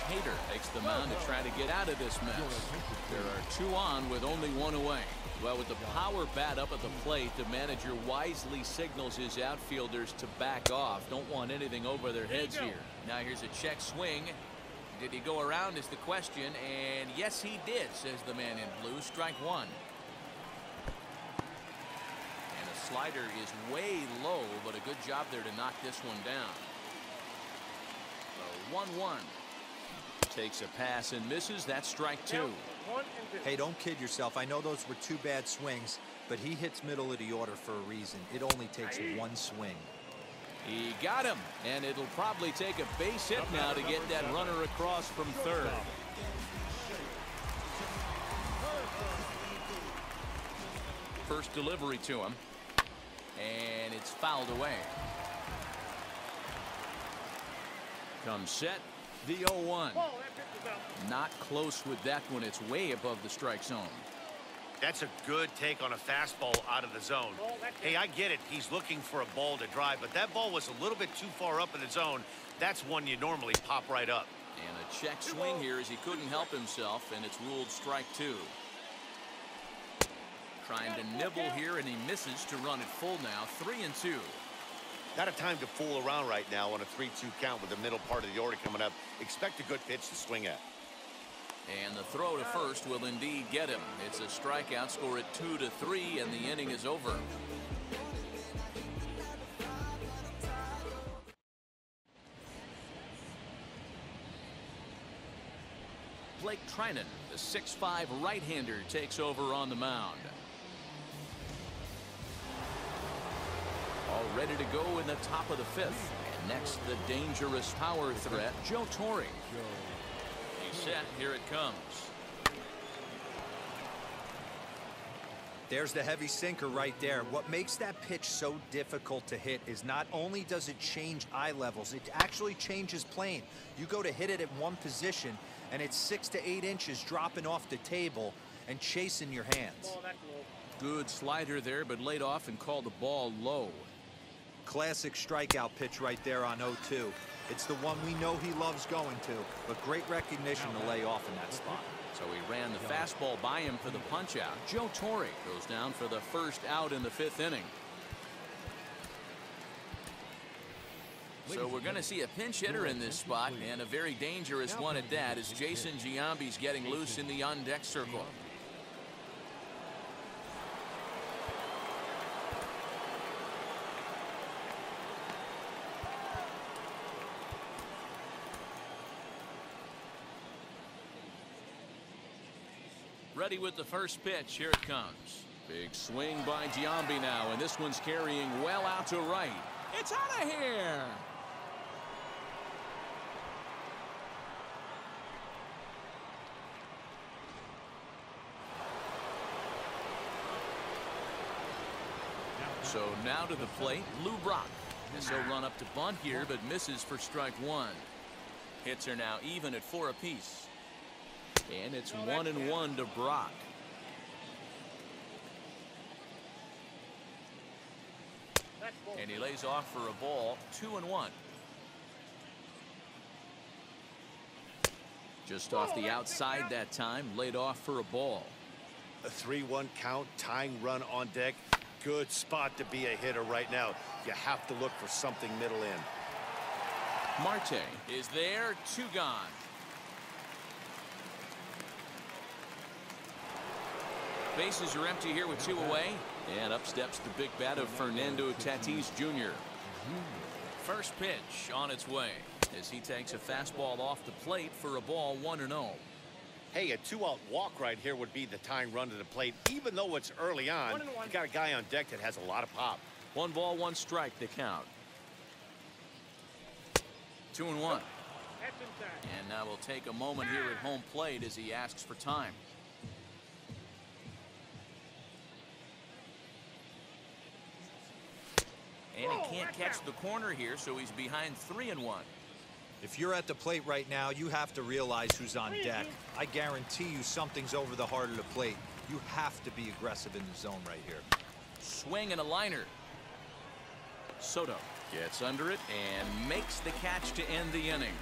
Hader takes the mound to try to get out of this mess. There are 2 on with only 1 away. Well, with the power bat up at the plate, the manager wisely signals his outfielders to back off. Don't want anything over their heads here. Now here's a check swing. Did he go around is the question, and yes he did, says the man in blue. Strike 1. And a slider is way low, but a good job there to knock this one down. So 1-1. Takes a pass and misses. That's strike 2. Hey, don't kid yourself. I know those were 2 bad swings, but he hits middle of the order for a reason. It only takes 1 swing. He got him, and it'll probably take a base hit now to get that runner across from third. First delivery to him, and it's fouled away. Comes set, the 0-1. Not close with that one. It's way above the strike zone. That's a good take on a fastball out of the zone. Hey, I get it. He's looking for a ball to drive, but that ball was a little bit too far up in the zone. That's one you normally pop right up. And a check swing here as he couldn't help himself, and it's ruled strike 2. Trying to nibble here, and he misses to run it full now. 3-2. Not a time to fool around right now on a 3-2 count with the middle part of the order coming up. Expect a good pitch to swing at. And the throw to first will indeed get him. It's a strikeout. Score it 2-3, and the inning is over. Blake Trinan, the 6'5" right-hander, takes over on the mound. All ready to go in the top of the 5th. And next, the dangerous power threat, Joe Torre. He's set. Here it comes. There's the heavy sinker right there. What makes that pitch so difficult to hit is not only does it change eye levels, it actually changes plane. You go to hit it at one position, and it's 6 to 8 inches dropping off the table and chasing your hands. Good slider there, but laid off and called the ball low. Classic strikeout pitch right there on 0-2. It's the one we know he loves going to, but great recognition to lay off in that spot. So he ran the fastball by him for the punch-out. Joe Torre goes down for the first out in the 5th inning. So we're going to see a pinch hitter in this spot, and a very dangerous one at that, as Jason Giambi's getting loose in the on-deck circle. Ready with the first pitch. Here it comes. Big swing by Giambi now, and this one's carrying well out to right. It's out of here. So now to the plate, Lou Brock. This will run up to bunt here, but misses for strike 1. Hits are now even at 4 apiece. And it's 1-1 to Brock. And he lays off for a ball. 2-1. Just off the outside that time. Laid off for a ball. A 3-1 count, tying run on deck. Good spot to be a hitter right now. You have to look for something middle in. Marte is there. 2 gone. Bases are empty here with 2 away. And up steps the big bat of Fernando Tatis Jr. First pitch on its way as he takes a fastball off the plate for a ball. 1-0. Hey, a 2-out walk right here would be the tying run to the plate. Even though it's early on, you got a guy on deck that has a lot of pop. 1 ball, 1 strike to count. 2-1. And now we'll take a moment here at home plate as he asks for time. And he can't catch the corner here, so he's behind 3-1. If you're at the plate right now, you have to realize who's on deck. I guarantee you something's over the heart of the plate. You have to be aggressive in the zone right here. Swing and a liner. Soto gets under it and makes the catch to end the inning.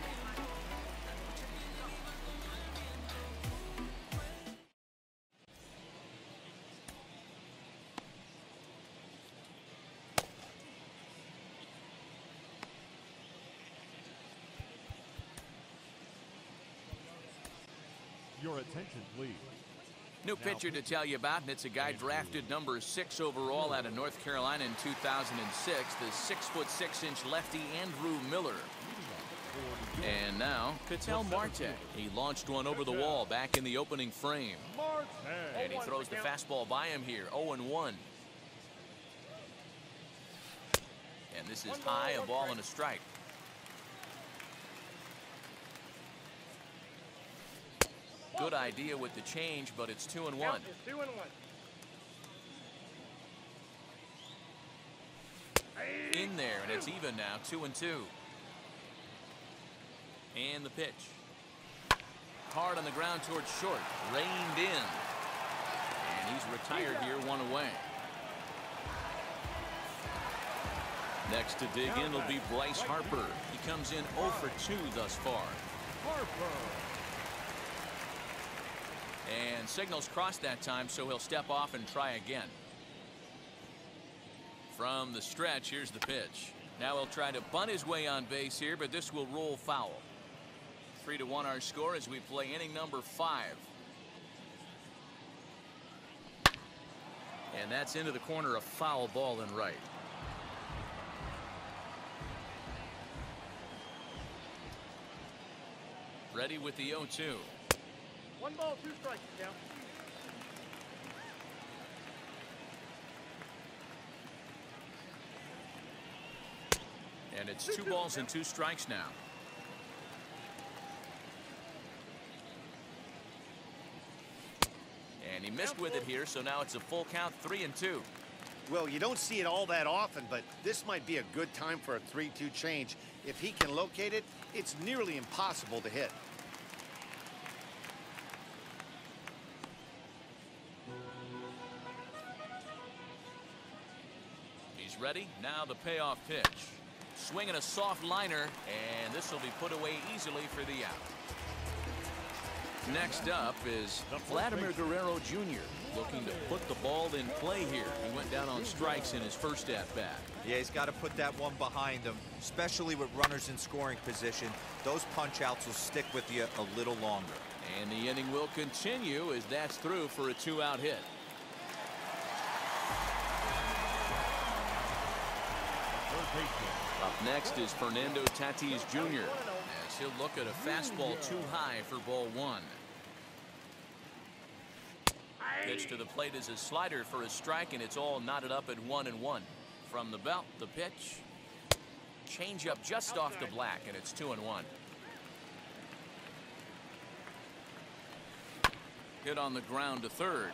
Your attention, please. New pitcher to tell you about, and it's a guy drafted number 6 overall out of North Carolina in 2006, the 6'6" lefty Andrew Miller. And now, Ketel Marte. He launched one over the wall back in the opening frame. And he throws the fastball by him here, 0-1. And this is high, a ball and a strike. Good idea with the change, but it's 2-1. In there, and it's even now, 2-2. And the pitch. Hard on the ground towards short. Reined in. And he's retired here, 1 away. Next to dig in will be Bryce Harper. He comes in 0 for 2 thus far. And signals crossed that time, so he'll step off and try again. From the stretch, here's the pitch. Now he'll try to bunt his way on base here, but this will roll foul. 3-1 our score as we play inning number 5. And that's into the corner, a foul ball and right. Ready with the 0-2. 1 ball, 2 strikes now. And it's 2 balls and 2 strikes now. And he missed with it here, so now it's a full count, 3-2. Well, you don't see it all that often, but this might be a good time for a 3-2 change. If he can locate it, it's nearly impossible to hit. He's ready. Now the payoff pitch. Swinging a soft liner, and this will be put away easily for the out. Next up is Vladimir Guerrero Jr. looking to put the ball in play here. He went down on strikes in his first at-bat. Yeah, he's got to put that one behind him, especially with runners in scoring position. Those punch-outs will stick with you a little longer. And the inning will continue as that's through for a 2-out hit. Up next is Fernando Tatis Jr. as he'll look at a fastball too high for ball 1. Pitch to the plate is a slider for a strike, and it's all knotted up at 1-1. From the belt, the pitch. Change up just off the black, and it's 2-1. Hit on the ground to third.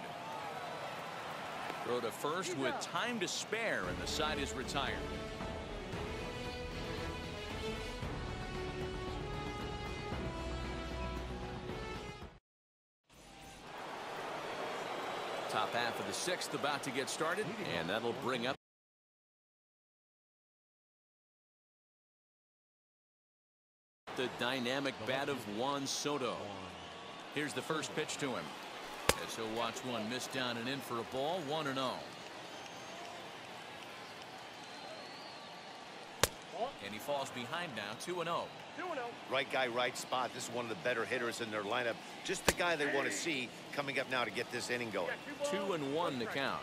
Throw to first with time to spare, and the side is retired. Top half of the 6th about to get started, and that'll bring up the dynamic bat of Juan Soto. Here's the first pitch to him as he'll watch one miss down and in for a ball. 1-0. And he falls behind now. 2-0. Right guy, right spot. This is one of the better hitters in their lineup. Just the guy they want to see coming up now to get this inning going. 2-1 to count.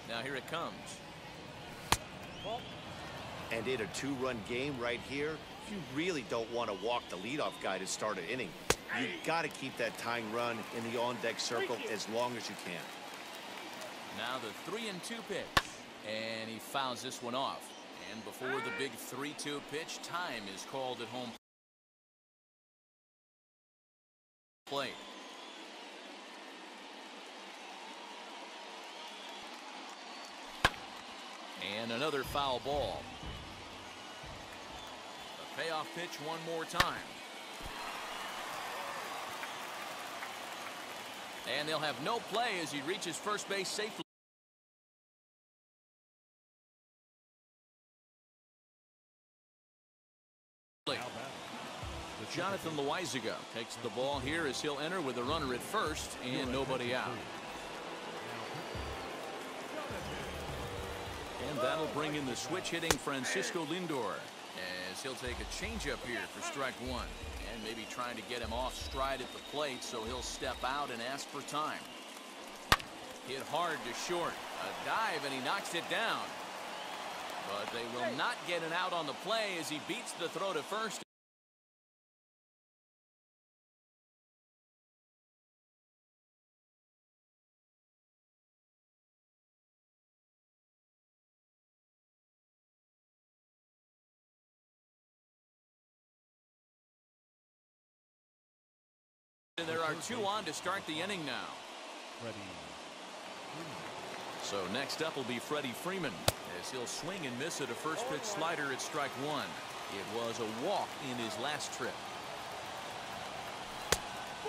Now here it comes. And in a 2-run game right here, you really don't want to walk the leadoff guy to start an inning. You've got to keep that tying run in the on-deck circle as long as you can. Now the 3-2 pitch. And he fouls this one off. And before the big 3-2 pitch, time is called at home plate. And another foul ball. The payoff pitch one more time. And they'll have no play as he reaches first base safely. Jonathan Loizaga takes the ball here as he'll enter with a runner at first and nobody out. And that'll bring in the switch hitting Francisco Lindor as as he'll take a changeup here for strike one. And maybe trying to get him off stride at the plate, so he'll step out and ask for time. Hit hard to short. A dive, and he knocks it down. But they will not get an out on the play as he beats the throw to first. There are 2 on to start the inning now. So next up will be Freddie Freeman, as he'll swing and miss at a first pitch slider at strike one. It was a walk in his last trip.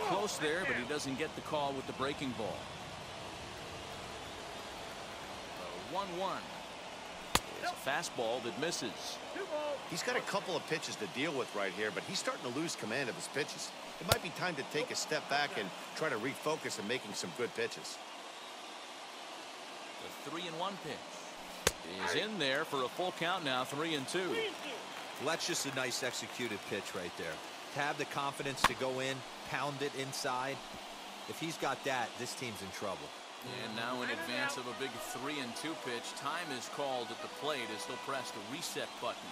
Close there, but he doesn't get the call with the breaking ball. 1-1. It's a fastball that misses. He's got a couple of pitches to deal with right here, but he's starting to lose command of his pitches. It might be time to take a step back and try to refocus on making some good pitches. The 3-1 pitch is in there for a full count now, 3-2. Well, that's just a nice executed pitch right there. To have the confidence to go in, pound it inside. If he's got that, this team's in trouble. And now in advance of a big 3-2 pitch, time is called at the plate as he'll press the reset button.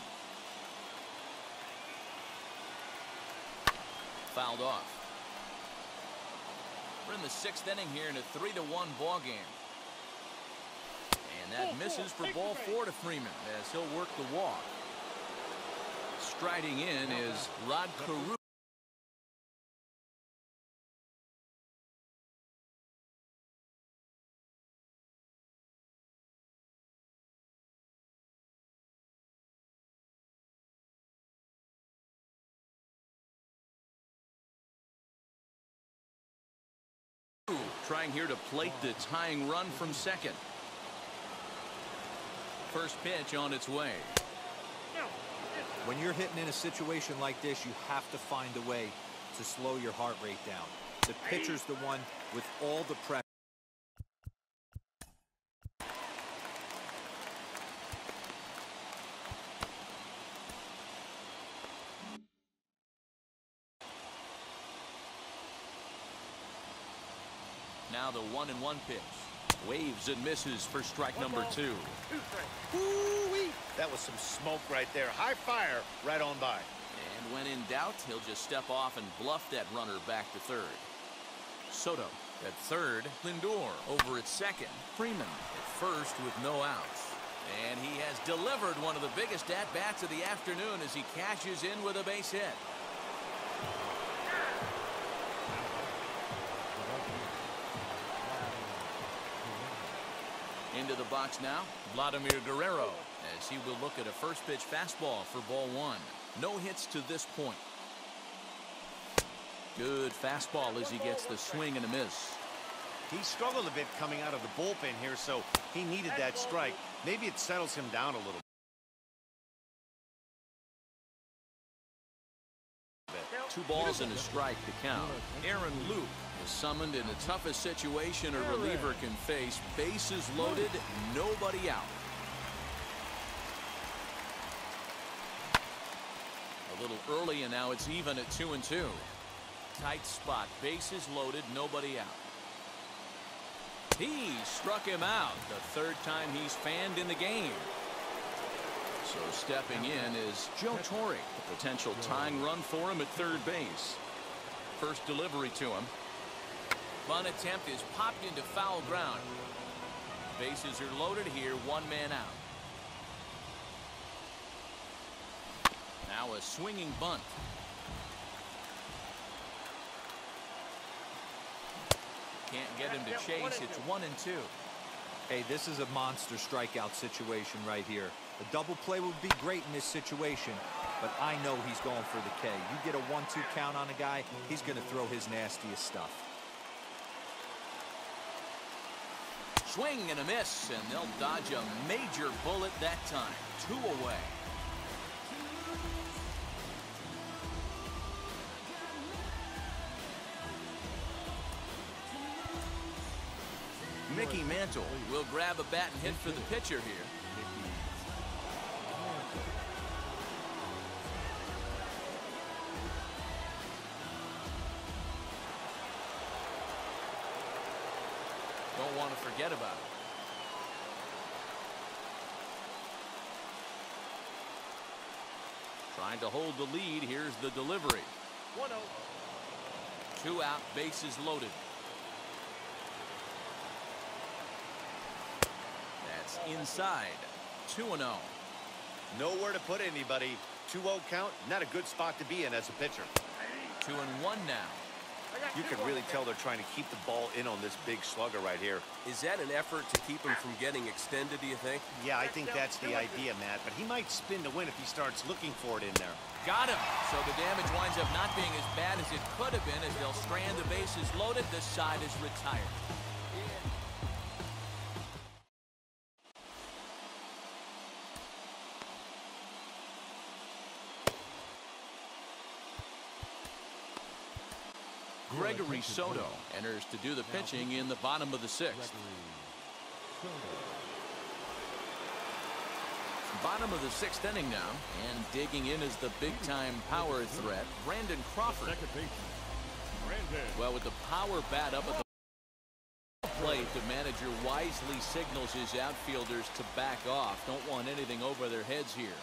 Fouled off. We're in the 6th inning here in a 3-1 ball game. And that misses for ball 4 to Freeman as he'll work the walk. Striding in is Rod Carew. Trying here to plate the tying run from second. First pitch on its way. When you're hitting in a situation like this, you have to find a way to slow your heart rate down. The pitcher's the one with all the pressure. Now the 1-1 pitch. Waves and misses for strike number 2. Ooh-wee. That was some smoke right there. High fire right on by. And when in doubt, he'll just step off and bluff that runner back to third. Soto at third. Lindor over at second. Freeman at first with no outs. And he has delivered one of the biggest at-bats of the afternoon as he cashes in with a base hit. Into the box now, Vladimir Guerrero, as he will look at a first pitch fastball for ball 1. No hits to this point. Good fastball as he gets the swing and a miss. He struggled a bit coming out of the bullpen here, so he needed that strike. Maybe it settles him down a little bit. 2 balls and a strike to count. Aaron Luke is summoned in the toughest situation a reliever can face. Bases loaded, nobody out. A little early, and now it's even at 2-2. Tight spot, bases loaded, nobody out. He struck him out, the 3rd time he's fanned in the game. So stepping in is Joe Torre, the potential tying run for him at third base. First delivery to him. Bunt attempt is popped into foul ground. Bases are loaded here, 1 man out. Now a swinging bunt. Can't get him to chase. It's 1-2. Hey, this is a monster strikeout situation right here. A double play would be great in this situation, but I know he's going for the K. You get a 1-2 count on a guy, he's going to throw his nastiest stuff. Swing and a miss, and they'll dodge a major bullet that time. 2 away. Mickey Mantle will grab a bat and hit for the pitcher here. want to forget about it. Trying to hold the lead. Here's the delivery. 1-0. 2 out, bases loaded. That's inside. 2-0. Nowhere to put anybody. 2-0 count, not a good spot to be in as a pitcher. 2-1 now. You can really tell they're trying to keep the ball in on this big slugger right here. Is that an effort to keep him from getting extended, do you think? Yeah, I think that's the idea, Matt, but he might spin to win if he starts looking for it in there. Got him. So the damage winds up not being as bad as it could have been as they'll strand the bases loaded. This side is retired. Guerrero Soto enters to do the pitching in the bottom of the 6th. Bottom of the 6th inning now, and digging in is the big-time power threat, Brandon Crawford. Well, with the power bat up at the plate, the manager wisely signals his outfielders to back off. Don't want anything over their heads here.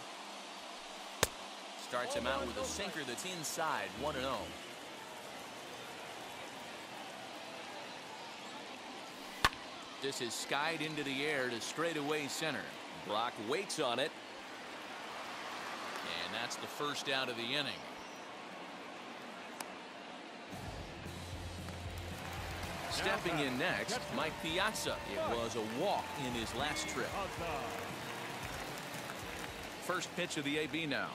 Starts him out with a sinker that's inside, 1-0. This is skied into the air to straightaway center. Brock waits on it. And that's the first out of the inning. Stepping in next, Mike Piazza. It was a walk in his last trip. First pitch of the AB now.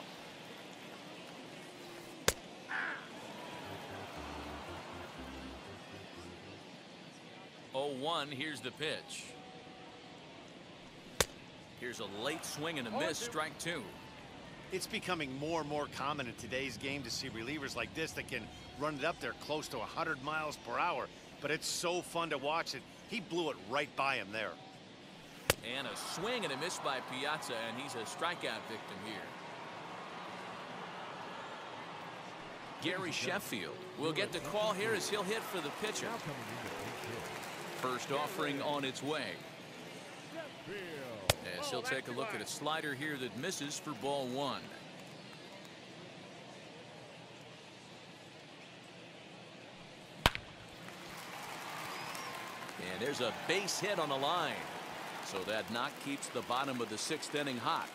0-1. Here's the pitch. Here's a late swing and a miss. Strike 2. It's becoming more and more common in today's game to see relievers like this that can run it up there close to 100 miles per hour. But it's so fun to watch it. He blew it right by him there. And a swing and a miss by Piazza, and he's a strikeout victim here. Gary Sheffield will get the call here as he'll hit for the pitcher. First offering on its way. As he'll take a look at a slider here that misses for ball 1. And there's a base hit on the line. So that knock keeps the bottom of the 6th inning hot.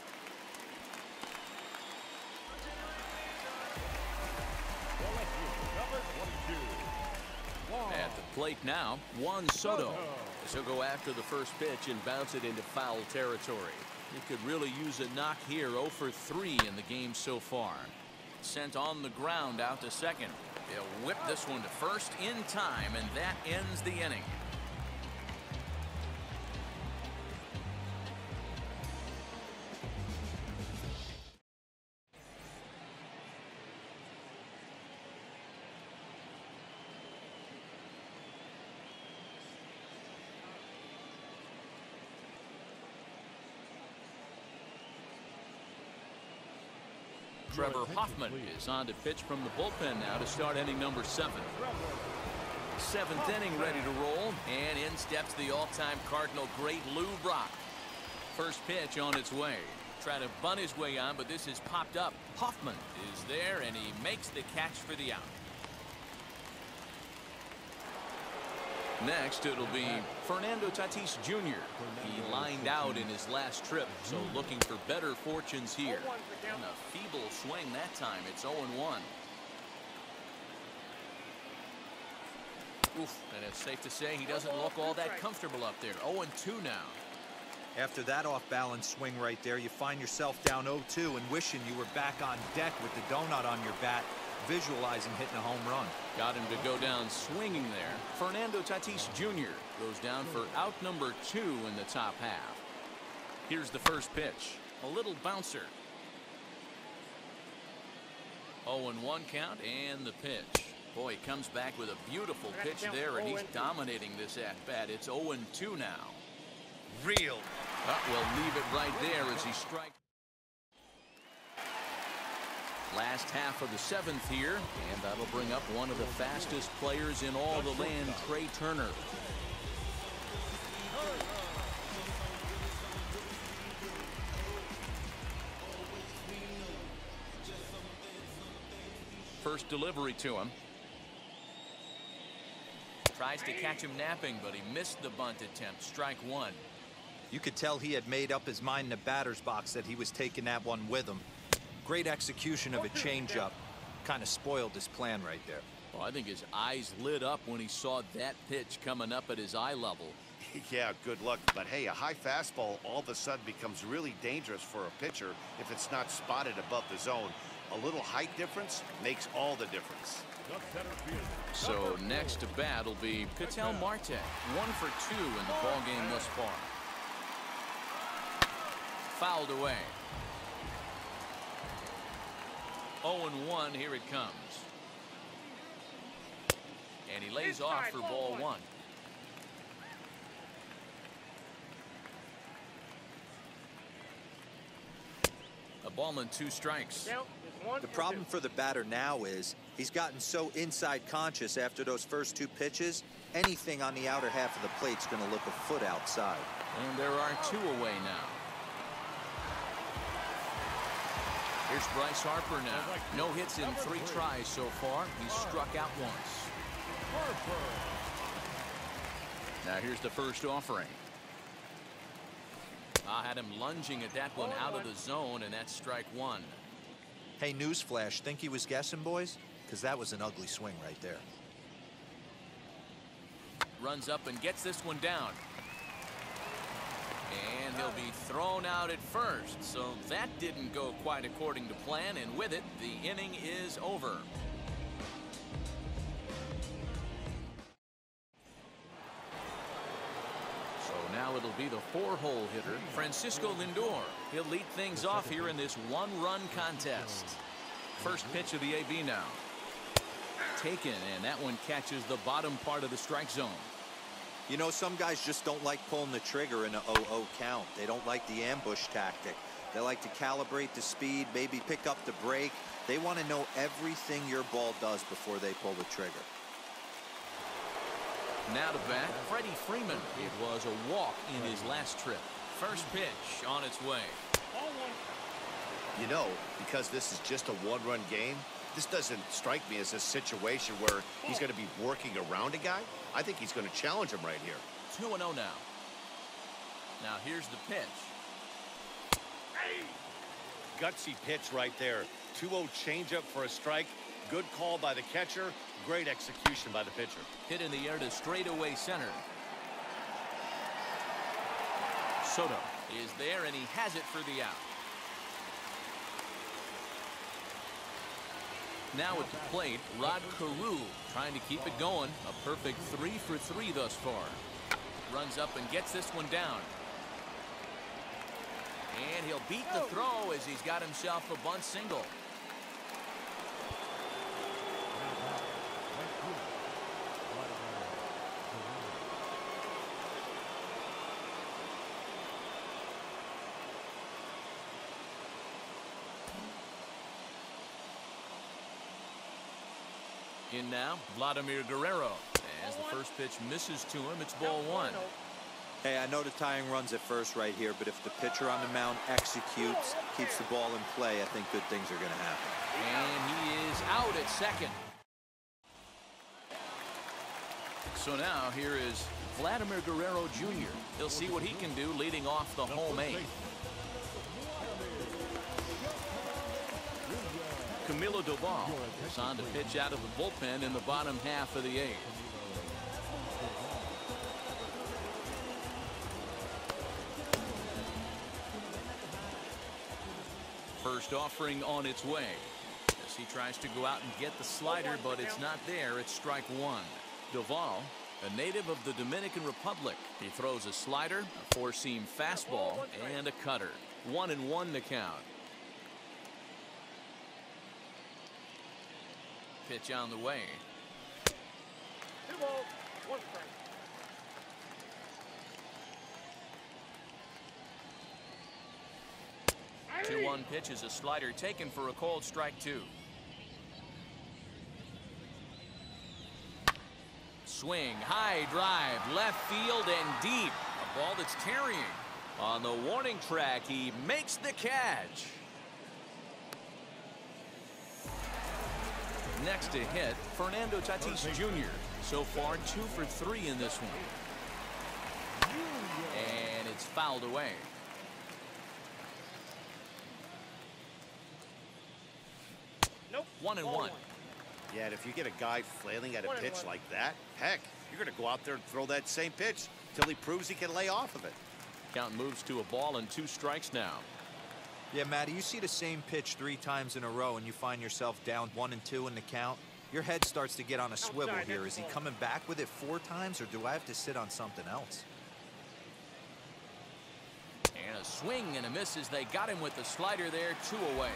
At the plate now, Juan Soto. As he'll go after the first pitch and bounce it into foul territory. He could really use a knock here. 0 for 3 in the game so far. Sent on the ground out to second. They'll whip this one to first in time, and that ends the inning. Trevor Hoffman is on to pitch from the bullpen now to start inning number 7. 7th inning ready to roll, and in steps the all-time Cardinal great Lou Brock. First pitch on its way. Trying to bunt his way on, but this is popped up. Hoffman is there, and he makes the catch for the out. Next, it'll be Fernando Tatis Jr. He lined out in his last trip, so looking for better fortunes here. And a feeble swing that time. It's 0-1. Oof, and it's safe to say he doesn't look all that comfortable up there. 0-2 now. After that off-balance swing right there, you find yourself down 0-2 and wishing you were back on deck with the donut on your bat, visualizing hitting a home run. Got him to go down swinging there. Fernando Tatis Jr. goes down for out number 2 in the top half. Here's the first pitch. A little bouncer. 0-1 count, and the pitch. Boy, he comes back with a beautiful pitch there, and he's dominating this at-bat. It's 0-2 now. Real. We'll leave it right there as he strikes. Last half of the 7th here, and that'll bring up one of the fastest players in all the land, Trey Turner. first delivery to him. Tries to catch him napping, but he missed the bunt attempt. Strike one. You could tell he had made up his mind in the batter's box that he was taking that one with him. Great execution of a changeup. Kind of spoiled his plan right there. Well, I think his eyes lit up when he saw that pitch coming up at his eye level. Yeah, good luck. But hey, a high fastball all of a sudden becomes really dangerous for a pitcher if it's not spotted above the zone. A little height difference makes all the difference. So next to bat will be Ketel Marte. 1 for 2 in the ball game thus far. Fouled away. 0-1. Here it comes. And he lays off for ball one. A ball and 2 strikes. The problem for the batter now is he's gotten so inside conscious after those first 2 pitches. Anything on the outer half of the plate's going to look a foot outside. And there are 2 away now. Here's Bryce Harper now. No hits in 3 tries so far. He's struck out once. Now here's the first offering. I had him lunging at that one out of the zone, and that's strike one. Hey, newsflash, think he was guessing, boys? Because that was an ugly swing right there. Runs up and gets this one down. And he'll be thrown out at first. So that didn't go quite according to plan, and with it, the inning is over. Now it'll be the 4-hole hitter, Francisco Lindor. He'll lead things off here in this 1-run contest. First pitch of the AB now. Taken, and that one catches the bottom part of the strike zone. You know, some guys just don't like pulling the trigger in a 0-0 count. They don't like the ambush tactic. They like to calibrate the speed, maybe pick up the brake. They want to know everything your ball does before they pull the trigger. Now to bat, Freddie Freeman. It was a walk in his last trip. First pitch on its way. You know, because this is just a 1-run game, this doesn't strike me as a situation where he's going to be working around a guy. I think he's going to challenge him right here. 2-0 now. Now here's the pitch. Gutsy pitch right there. 2-0 changeup for a strike. Good call by the catcher. Great execution by the pitcher. Hit in the air to straightaway center. Soto is there, and he has it for the out. Now at the plate, Rod Carew trying to keep it going. A perfect 3 for 3 thus far. Runs up and gets this one down. And he'll beat the throw as he's got himself a bunt single. In now, Vladimir Guerrero. As the first pitch misses to him, it's ball one. Hey, I know the tying run's at first right here, but if the pitcher on the mound executes, keeps the ball in play, I think good things are going to happen. And he is out at second. So now here is Vladimir Guerrero Jr. He'll see what he can do leading off the home 8th. Camilo Doval is on to pitch out of the bullpen in the bottom half of the 8th. First offering on its way as he tries to go out and get the slider, but it's not there. It's strike one. Doval, a native of the Dominican Republic. He throws a slider, a 4-seam fastball, and a cutter. 1-1 to count. Pitch on the way. 2 balls, 1 strike. 2-1 pitch is a slider taken for a called strike 2. Swing, high drive, left field and deep. A ball that's carrying. On the warning track, he makes the catch. Next to hit, Fernando Tatis Jr. So far 2 for 3 in this one. And it's fouled away. Nope. 1-1. Yeah, and if you get a guy flailing at a pitch like that, heck, you're going to go out there and throw that same pitch till he proves he can lay off of it. Count moves to a ball and 2 strikes now. Yeah, Matty, you see the same pitch 3 times in a row and you find yourself down 1-2 in the count. Your head starts to get on a swivel here. Is he coming back with it 4 times, or do I have to sit on something else? And a swing and a miss as they got him with the slider there. 2 away.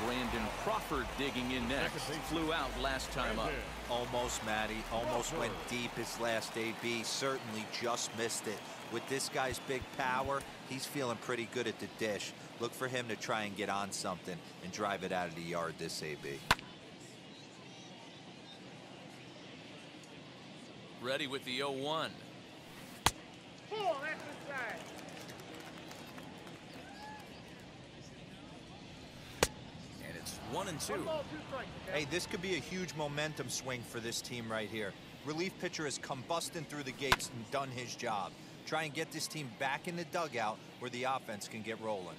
Brandon Crawford digging in next. Flew out last time up. Almost, Matty. Almost went deep his last AB. Certainly just missed it. With this guy's big power, he's feeling pretty good at the dish. Look for him to try and get on something and drive it out of the yard this AB. Ready with the 0-1. Pull, that's inside. And it's 1-2. Ball, 2 strikes. Hey, this could be a huge momentum swing for this team right here. Relief pitcher has come busting through the gates and done his job. Try and get this team back in the dugout where the offense can get rolling.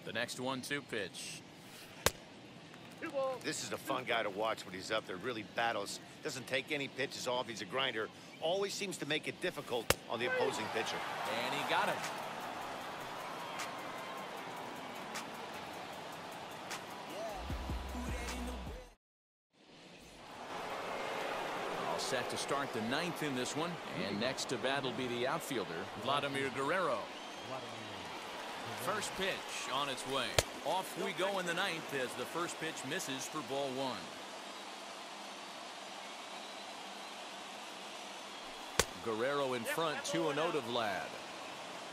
The next 1-2 pitch. 2 balls. This is a fun guy to watch when he's up there. Really battles. Doesn't take any pitches off. He's a grinder. Always seems to make it difficult on the opposing pitcher. And he got it. All set to start the 9th in this one. And next to bat will be the outfielder, Vladimir Guerrero. First pitch on its way. Off we go in the 9th as the first pitch misses for ball 1. Guerrero in front, 2-0 to Vlad.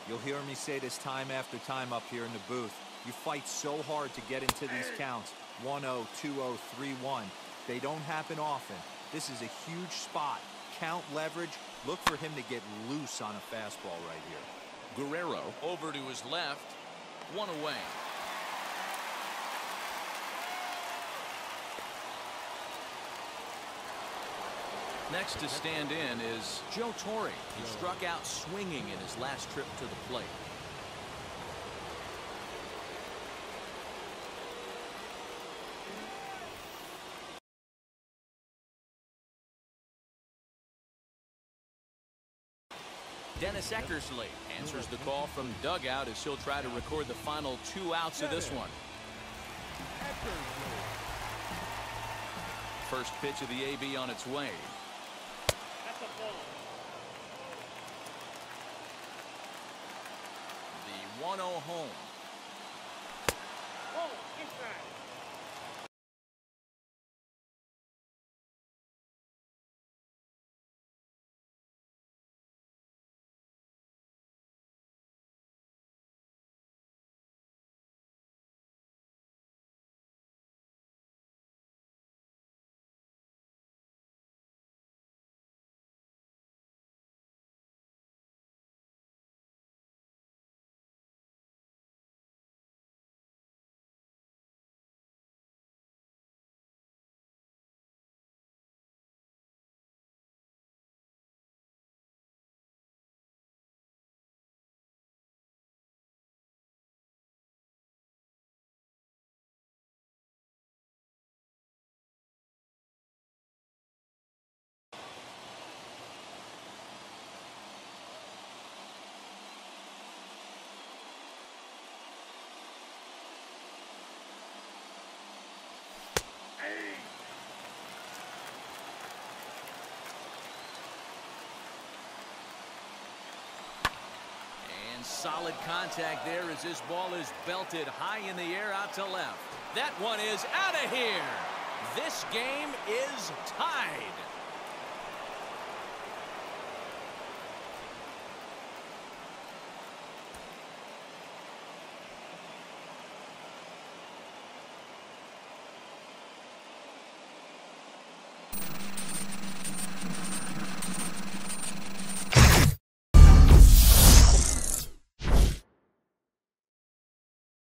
You'll hear me say this time after time up here in the booth. You fight so hard to get into these counts. 1-0, 2-0, 3-1. They don't happen often. This is a huge spot. Count leverage. Look for him to get loose on a fastball right here. Guerrero over to his left. 1 away. Next to stand in is Joe Torre. He struck out swinging in his last trip to the plate. Dennis Eckersley answers the call from dugout as he'll try to record the final 2 outs of this one. First pitch of the AB on its way. That's a ball. The 1-0 home. Ball, inside. And solid contact there as this ball is belted high in the air out to left. That one is out of here. This game is tied.